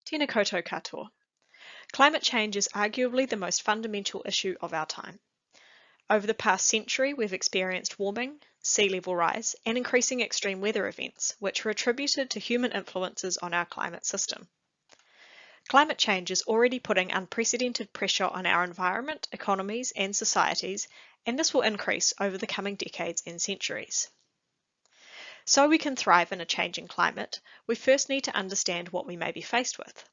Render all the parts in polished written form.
Tēnā koutou katoa. Climate change is arguably the most fundamental issue of our time. Over the past century, we've experienced warming, sea level rise, and increasing extreme weather events, which are attributed to human influences on our climate system. Climate change is already putting unprecedented pressure on our environment, economies, and societies, and this will increase over the coming decades and centuries. So we can thrive in a changing climate, we first need to understand what we may be faced with.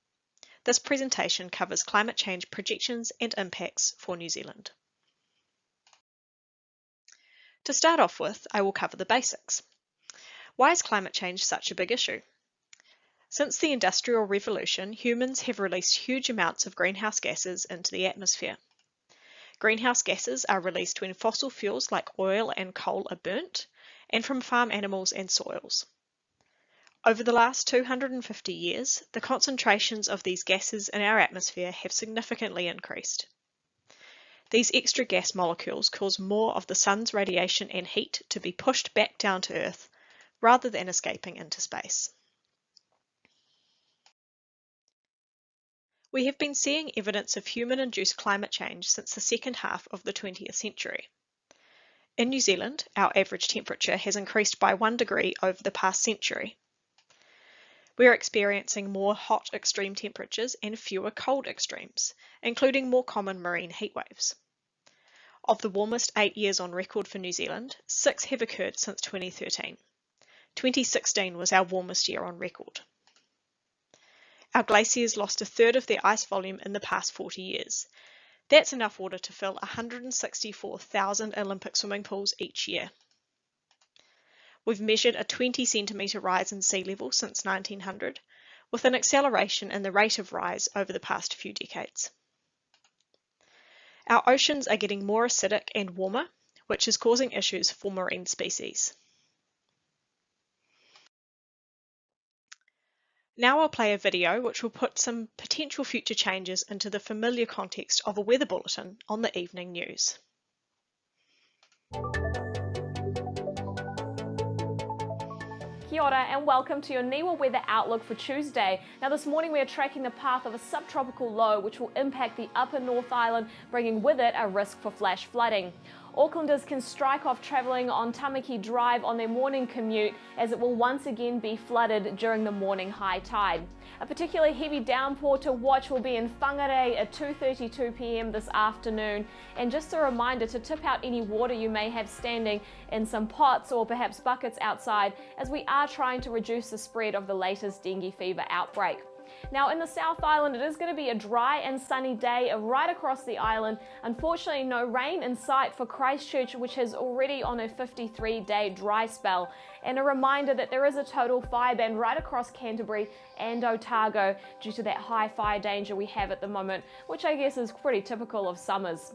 This presentation covers climate change projections and impacts for New Zealand. To start off with, I will cover the basics. Why is climate change such a big issue? Since the Industrial Revolution, humans have released huge amounts of greenhouse gases into the atmosphere. Greenhouse gases are released when fossil fuels like oil and coal are burnt, and from farm animals and soils. Over the last 250 years, the concentrations of these gases in our atmosphere have significantly increased. These extra gas molecules cause more of the sun's radiation and heat to be pushed back down to Earth, rather than escaping into space. We have been seeing evidence of human-induced climate change since the second half of the 20th century. In New Zealand, our average temperature has increased by 1 degree over the past century. We are experiencing more hot extreme temperatures and fewer cold extremes, including more common marine heatwaves. Of the warmest 8 years on record for New Zealand, 6 have occurred since 2013. 2016 was our warmest year on record. Our glaciers lost a third of their ice volume in the past 40 years. That's enough water to fill 164,000 Olympic swimming pools each year. We've measured a 20 centimetre rise in sea level since 1900, with an acceleration in the rate of rise over the past few decades. Our oceans are getting more acidic and warmer, which is causing issues for marine species. Now I'll play a video which will put some potential future changes into the familiar context of a weather bulletin on the evening news. Kia ora and welcome to your NIWA weather outlook for Tuesday. Now this morning we are tracking the path of a subtropical low which will impact the upper North Island, bringing with it a risk for flash flooding. Aucklanders can strike off travelling on Tamaki Drive on their morning commute as it will once again be flooded during the morning high tide. A particularly heavy downpour to watch will be in Whangarei at 2:32 p.m. this afternoon, and just a reminder to tip out any water you may have standing in some pots or perhaps buckets outside, as we are trying to reduce the spread of the latest dengue fever outbreak. Now in the South Island, it is going to be a dry and sunny day right across the island. Unfortunately, no rain in sight for Christchurch, which is already on a 53-day dry spell. And a reminder that there is a total fire ban right across Canterbury and Otago due to that high fire danger we have at the moment, which I guess is pretty typical of summers.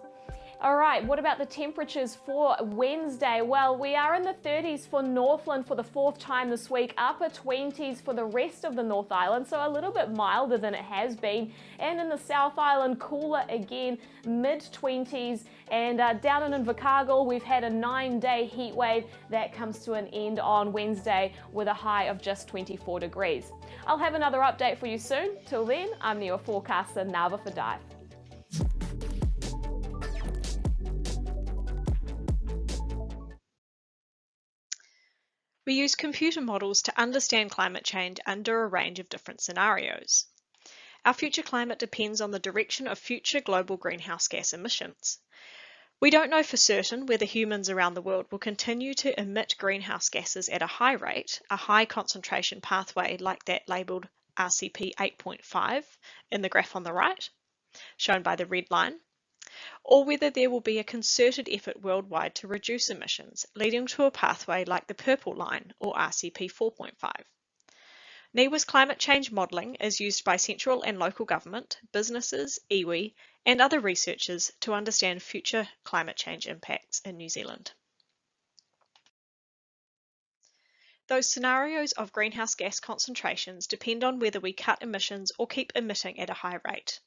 Alright, what about the temperatures for Wednesday? Well, we are in the 30s for Northland for the 4th time this week, upper 20s for the rest of the North Island, so a little bit milder than it has been. And in the South Island, cooler again, mid-20s. And down in Invercargill, we've had a 9-day heat wave that comes to an end on Wednesday with a high of just 24 degrees. I'll have another update for you soon. Till then, I'm NIWA forecaster NIWA for Dive. We use computer models to understand climate change under a range of different scenarios. Our future climate depends on the direction of future global greenhouse gas emissions. We don't know for certain whether humans around the world will continue to emit greenhouse gases at a high rate, a high concentration pathway like that labelled RCP 8.5 in the graph on the right, shown by the red line, or whether there will be a concerted effort worldwide to reduce emissions, leading to a pathway like the purple line, or RCP 4.5. NIWA's climate change modelling is used by central and local government, businesses, iwi, and other researchers to understand future climate change impacts in New Zealand. Those scenarios of greenhouse gas concentrations depend on whether we cut emissions or keep emitting at a high rate.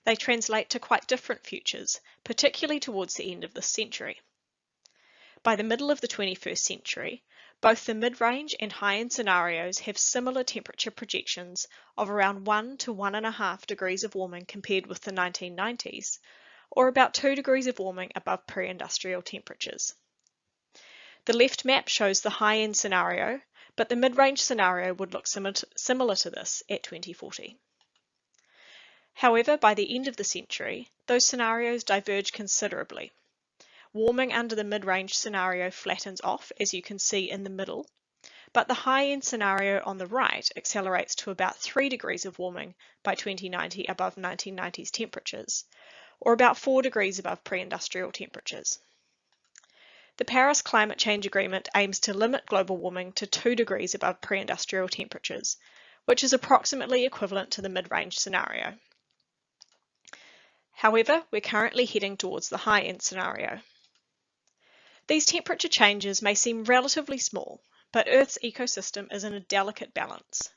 They translate to quite different futures, particularly towards the end of this century. By the middle of the 21st century, Both the mid-range and high-end scenarios have similar temperature projections of around 1 to 1.5 degrees of warming compared with the 1990s, or about 2 degrees of warming above pre-industrial temperatures. The left map shows the high-end scenario, but the mid-range scenario would look similar to this at 2040. However, by the end of the century, those scenarios diverge considerably. Warming under the mid-range scenario flattens off, as you can see in the middle, but the high-end scenario on the right accelerates to about 3 degrees of warming by 2090 above 1990s temperatures, or about 4 degrees above pre-industrial temperatures. The Paris Climate Change Agreement aims to limit global warming to 2 degrees above pre-industrial temperatures, which is approximately equivalent to the mid-range scenario. However, we're currently heading towards the high-end scenario. These temperature changes may seem relatively small, but Earth's ecosystem is in a delicate balance.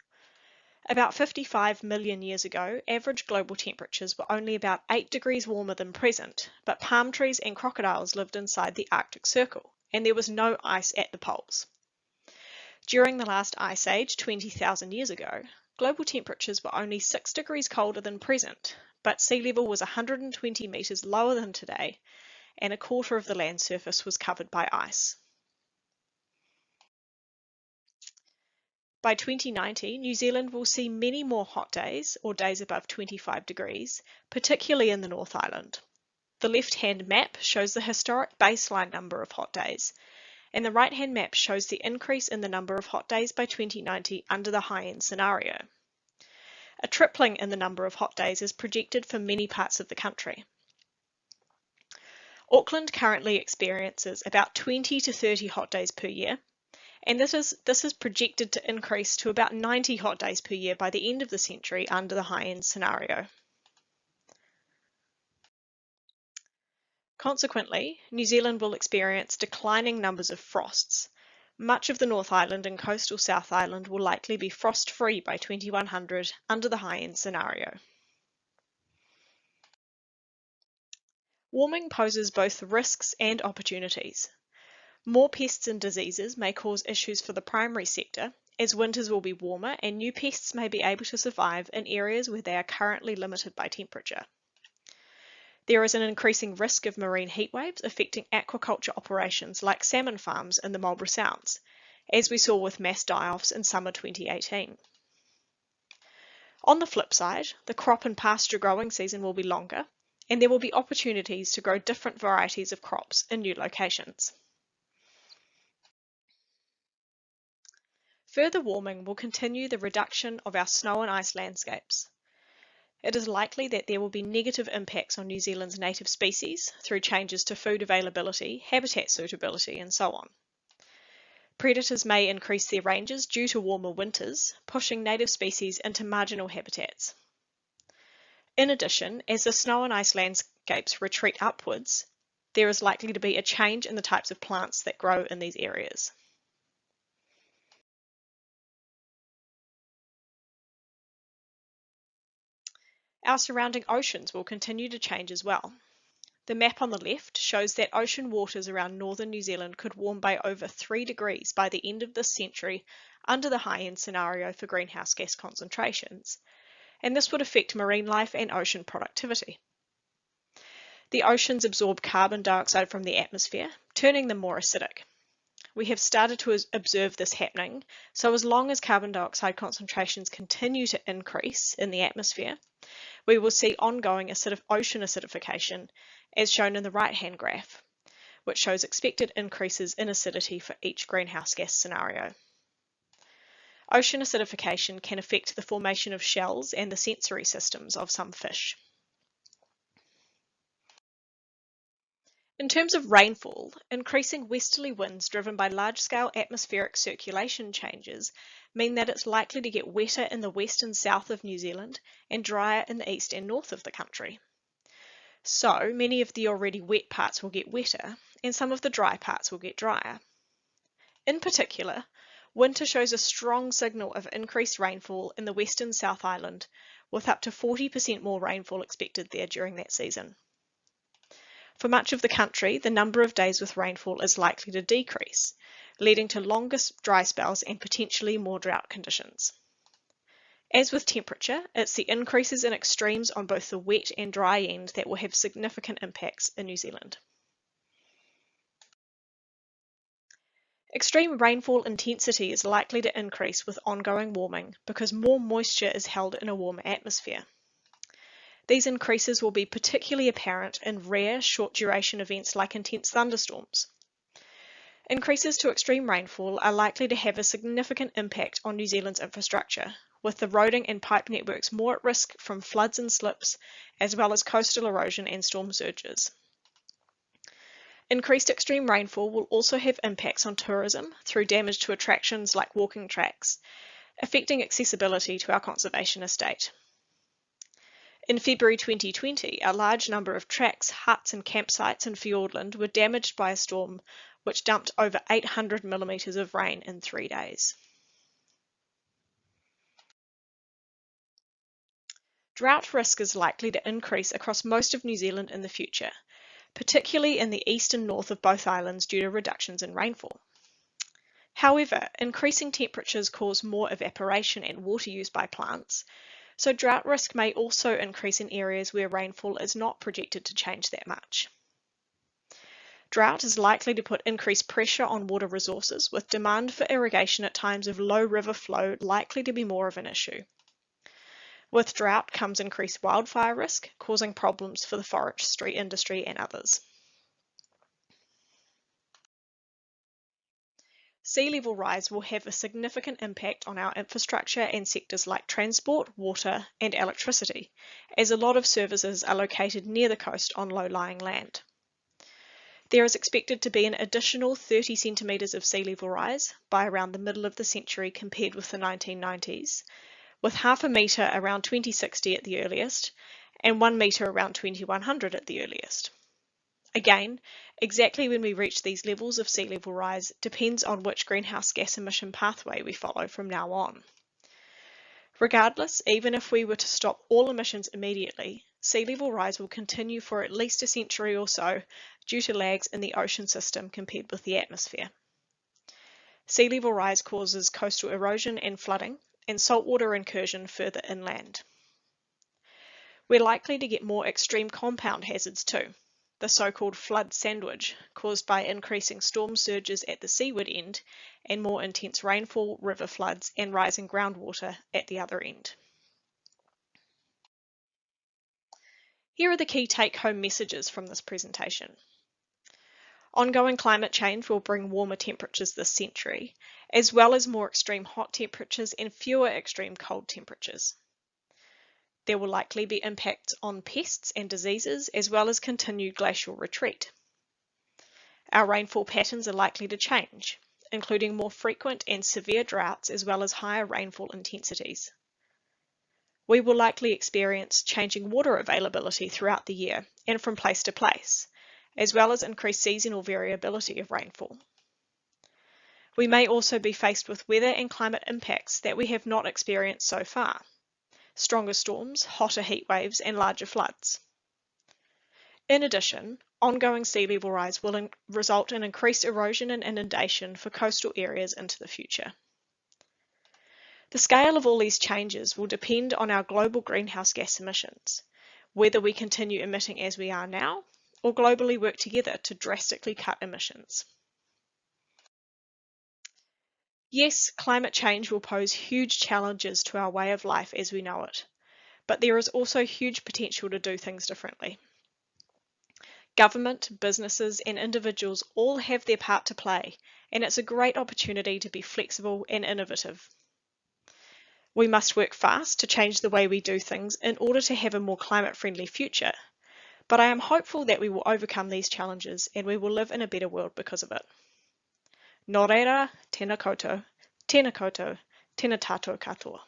About 55 million years ago, average global temperatures were only about 8 degrees warmer than present, but palm trees and crocodiles lived inside the Arctic Circle, and there was no ice at the poles. During the last ice age, 20,000 years ago, global temperatures were only 6 degrees colder than present, but sea level was 120 metres lower than today, and a quarter of the land surface was covered by ice. By 2090, New Zealand will see many more hot days, or days above 25 degrees, particularly in the North Island. The left-hand map shows the historic baseline number of hot days, and the right-hand map shows the increase in the number of hot days by 2090 under the high-end scenario. A tripling in the number of hot days is projected for many parts of the country. Auckland currently experiences about 20 to 30 hot days per year, and this is projected to increase to about 90 hot days per year by the end of the century under the high-end scenario. Consequently, New Zealand will experience declining numbers of frosts. Much of the North Island and coastal South Island will likely be frost-free by 2100 under the high-end scenario. Warming poses both risks and opportunities. More pests and diseases may cause issues for the primary sector, as winters will be warmer and new pests may be able to survive in areas where they are currently limited by temperature. There is an increasing risk of marine heatwaves affecting aquaculture operations like salmon farms in the Marlborough Sounds, as we saw with mass die-offs in summer 2018. On the flip side, the crop and pasture growing season will be longer, and there will be opportunities to grow different varieties of crops in new locations. Further warming will continue the reduction of our snow and ice landscapes. It is likely that there will be negative impacts on New Zealand's native species through changes to food availability, habitat suitability, and so on. Predators may increase their ranges due to warmer winters, pushing native species into marginal habitats. In addition, as the snow and ice landscapes retreat upwards, there is likely to be a change in the types of plants that grow in these areas. Our surrounding oceans will continue to change as well. The map on the left shows that ocean waters around northern New Zealand could warm by over 3 degrees by the end of this century under the high-end scenario for greenhouse gas concentrations, and this would affect marine life and ocean productivity. The oceans absorb carbon dioxide from the atmosphere, turning them more acidic. We have started to observe this happening, so as long as carbon dioxide concentrations continue to increase in the atmosphere, we will see ongoing ocean acidification, as shown in the right-hand graph, which shows expected increases in acidity for each greenhouse gas scenario. Ocean acidification can affect the formation of shells and the sensory systems of some fish. In terms of rainfall, increasing westerly winds driven by large-scale atmospheric circulation changes mean that it's likely to get wetter in the west and south of New Zealand and drier in the east and north of the country. So, many of the already wet parts will get wetter, and some of the dry parts will get drier. In particular, winter shows a strong signal of increased rainfall in the Western South Island, with up to 40% more rainfall expected there during that season. For much of the country, the number of days with rainfall is likely to decrease, leading to longer dry spells and potentially more drought conditions. As with temperature, it's the increases in extremes on both the wet and dry end that will have significant impacts in New Zealand. Extreme rainfall intensity is likely to increase with ongoing warming because more moisture is held in a warmer atmosphere. These increases will be particularly apparent in rare, short-duration events like intense thunderstorms. Increases to extreme rainfall are likely to have a significant impact on New Zealand's infrastructure, with the roading and pipe networks more at risk from floods and slips, as well as coastal erosion and storm surges. Increased extreme rainfall will also have impacts on tourism through damage to attractions like walking tracks, affecting accessibility to our conservation estate. In February 2020, a large number of tracks, huts and campsites in Fiordland were damaged by a storm which dumped over 800 millimetres of rain in 3 days. Drought risk is likely to increase across most of New Zealand in the future, particularly in the east and north of both islands due to reductions in rainfall. However, increasing temperatures cause more evaporation and water use by plants, so drought risk may also increase in areas where rainfall is not projected to change that much. Drought is likely to put increased pressure on water resources, with demand for irrigation at times of low river flow likely to be more of an issue. With drought comes increased wildfire risk, causing problems for the forestry industry and others. Sea level rise will have a significant impact on our infrastructure and sectors like transport, water, and electricity, as a lot of services are located near the coast on low-lying land. There is expected to be an additional 30 centimetres of sea level rise by around the middle of the century compared with the 1990s, with half a metre around 2060 at the earliest, and 1 metre around 2100 at the earliest. Again, exactly when we reach these levels of sea level rise depends on which greenhouse gas emission pathway we follow from now on. Regardless, even if we were to stop all emissions immediately, sea level rise will continue for at least a century or so due to lags in the ocean system compared with the atmosphere. Sea level rise causes coastal erosion and flooding, and saltwater incursion further inland. We're likely to get more extreme compound hazards too, the so-called flood sandwich, caused by increasing storm surges at the seaward end and more intense rainfall, river floods, and rising groundwater at the other end. Here are the key take-home messages from this presentation. Ongoing climate change will bring warmer temperatures this century, as well as more extreme hot temperatures and fewer extreme cold temperatures. There will likely be impacts on pests and diseases, as well as continued glacial retreat. Our rainfall patterns are likely to change, including more frequent and severe droughts, as well as higher rainfall intensities. We will likely experience changing water availability throughout the year and from place to place, as well as increased seasonal variability of rainfall. We may also be faced with weather and climate impacts that we have not experienced so far. Stronger storms, hotter heat waves, and larger floods. In addition, ongoing sea level rise will result in increased erosion and inundation for coastal areas into the future. The scale of all these changes will depend on our global greenhouse gas emissions, whether we continue emitting as we are now, or globally work together to drastically cut emissions. Yes, climate change will pose huge challenges to our way of life as we know it, but there is also huge potential to do things differently. Government, businesses, and individuals all have their part to play, and it's a great opportunity to be flexible and innovative. We must work fast to change the way we do things in order to have a more climate-friendly future, but I am hopeful that we will overcome these challenges and we will live in a better world because of it. Nō reira, tēnā koutou, tēnā tātou katoa.